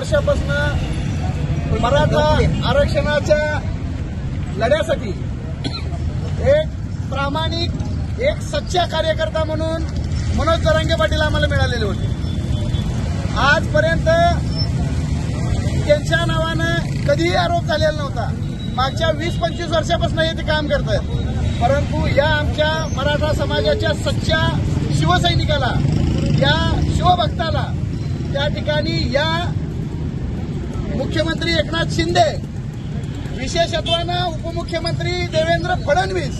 वर्षापासून मराठा आरक्षणाच्या लढ्यासाठी एक प्रामाणिक, एक सच्चा कार्यकर्ता म्हणून मनोज जरांगे पाटील आम्हाला मिळालेले होते. आजपर्यंत त्यांच्या नावानं कधीही आरोप झालेला नव्हता. मागच्या 20-25 वर्षापासून हे ते काम करतात. परंतु या आमच्या मराठा समाजाच्या सच्च्या शिवसैनिकाला, या शिवभक्ताला त्या ठिकाणी या मुख्यमंत्री एकनाथ शिंदे, विशेषत्वानं उपमुख्यमंत्री देवेंद्र फडणवीस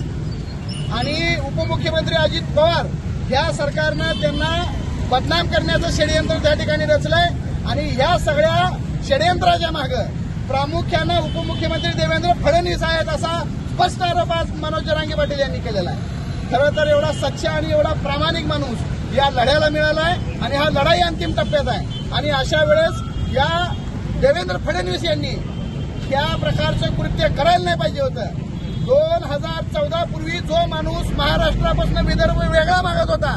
आणि उपमुख्यमंत्री अजित पवार या सरकारनं त्यांना बदनाम करण्याचं षडयंत्र त्या ठिकाणी रचलंय. आणि या सगळ्या षडयंत्राच्या मागे प्रामुख्यानं उपमुख्यमंत्री देवेंद्र फडणवीस आहेत असा स्पष्ट आरोप आज मनोज जरांगे पाटील यांनी केलेला आहे. खरं तर एवढा सच्चा आणि एवढा प्रामाणिक माणूस या लढ्याला मिळाला आहे आणि हा लढाई अंतिम टप्प्यात आहे. आणि अशा वेळेस या देवेंद्र फडणवीस यांनी त्या प्रकारचं कृत्य करायला नाही पाहिजे होतं. 2014 पूर्वी जो माणूस महाराष्ट्रापासून विदर्भ वेगळा मागत होता,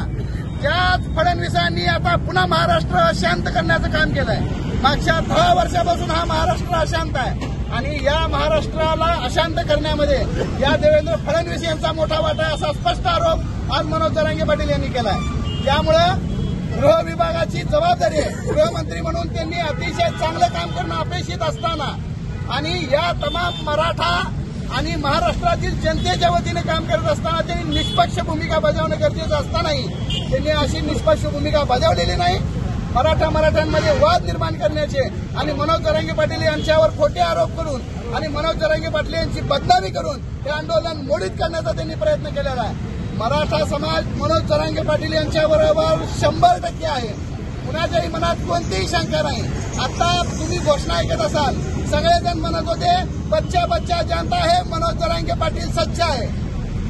त्याच फडणवीसांनी आता पुन्हा महाराष्ट्र अशांत करण्याचं काम केलंय. मागच्या 10 वर्षापासून हा महाराष्ट्र अशांत आहे आणि या महाराष्ट्राला अशांत करण्यामध्ये या देवेंद्र फडणवीस यांचा मोठा वाटा आहे असा स्पष्ट आरोप आज मनोज जरांगे पाटील यांनी केलाय. त्यामुळं गृह विभागाची जबाबदारी आहे. गृहमंत्री म्हणून त्यांनी अतिशय चांगलं काम करणं अपेक्षित असताना आणि या तमाम मराठा आणि महाराष्ट्रातील जनतेच्या वतीने काम करत असताना त्यांनी निष्पक्ष भूमिका बजावणं गरजेचं असतानाही त्यांनी अशी निष्पक्ष भूमिका बजावलेली नाही. मराठ्यांमध्ये वाद निर्माण करण्याचे आणि मनोज जरांगे पाटील यांच्यावर खोटे आरोप करून आणि मनोज जरांगे पाटील यांची बदनामी करून हे आंदोलन मोडीत करण्याचा त्यांनी प्रयत्न केलेला आहे. मराठा समाज मनोज जरांगे पाटील यांच्याबरोबर 100% आहे. कुणाच्याही मनात कोणतीही शंका नाही. आता तुम्ही घोषणा ऐकत असाल, सगळेजण म्हणत होते बच्चा बच्चा जानता है, मनोज जरांगे पाटील सच्चा आहे.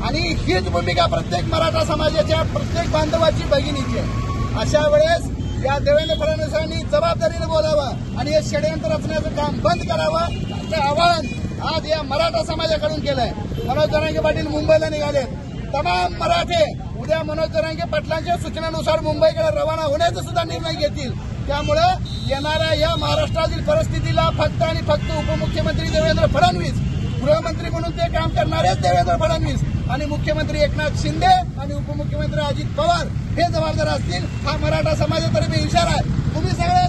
आणि हीच भूमिका प्रत्येक मराठा समाजाच्या प्रत्येक बांधवाची भगिनीची आहे. अशा वेळेस या देवेंद्र फडणवीसांनी जबाबदारीने बोलावं आणि हे षडयंत्र रचण्याचं काम बंद करावं असं आवाहन आज या मराठा समाजाकडून केलंय. मनोज जरांगे पाटील मुंबईला निघाले. तमाम मराठे उद्या मनोज जरांगे पाटलांच्या सूचनेनुसार मुंबईकडे रवाना होण्याचा सुद्धा निर्णय घेतील. त्यामुळे येणाऱ्या या महाराष्ट्रातील परिस्थितीला फक्त आणि फक्त उपमुख्यमंत्री देवेंद्र फडणवीस, गृहमंत्री म्हणून ते काम करणारेच देवेंद्र फडणवीस आणि मुख्यमंत्री एकनाथ शिंदे आणि उपमुख्यमंत्री अजित पवार हे जबाबदार असतील. हा मराठा समाजातर्फे इशारा आहे. तुम्ही सगळे